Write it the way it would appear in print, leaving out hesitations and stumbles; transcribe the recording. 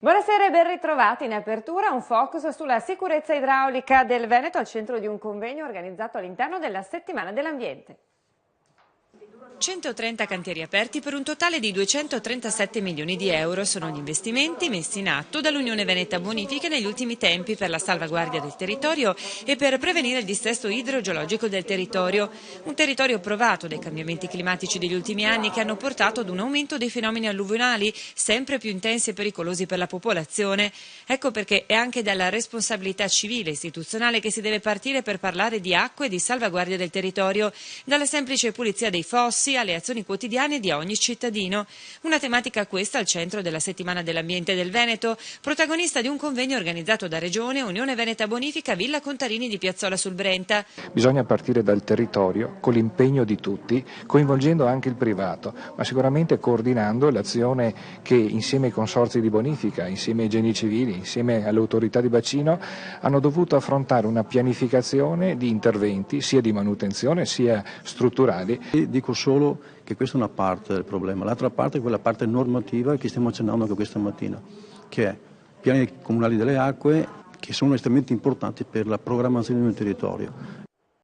Buonasera e ben ritrovati. In apertura un focus sulla sicurezza idraulica del Veneto al centro di un convegno organizzato all'interno della Settimana dell'Ambiente. 130 cantieri aperti per un totale di 237 milioni di euro sono gli investimenti messi in atto dall'Unione Veneta Bonifiche negli ultimi tempi per la salvaguardia del territorio e per prevenire il dissesto idrogeologico del territorio. Un territorio provato dai cambiamenti climatici degli ultimi anni che hanno portato ad un aumento dei fenomeni alluvionali sempre più intensi e pericolosi per la popolazione. Ecco perché è anche dalla responsabilità civile e istituzionale che si deve partire per parlare di acqua e di salvaguardia del territorio, dalla semplice pulizia dei fossi alle azioni quotidiane di ogni cittadino. Una tematica questa al centro della Settimana dell'Ambiente del Veneto, protagonista di un convegno organizzato da Regione, Unione Veneta Bonifica, Villa Contarini di Piazzola sul Brenta. Bisogna partire dal territorio con l'impegno di tutti, coinvolgendo anche il privato, ma sicuramente coordinando l'azione che insieme ai consorzi di bonifica, insieme ai geni civili, insieme alle autorità di bacino hanno dovuto affrontare una pianificazione di interventi sia di manutenzione sia strutturali. Dico solo che questa è una parte del problema, l'altra parte è quella parte normativa che stiamo accennando anche questa mattina, che è piani comunali delle acque che sono estremamente importanti per la programmazione del territorio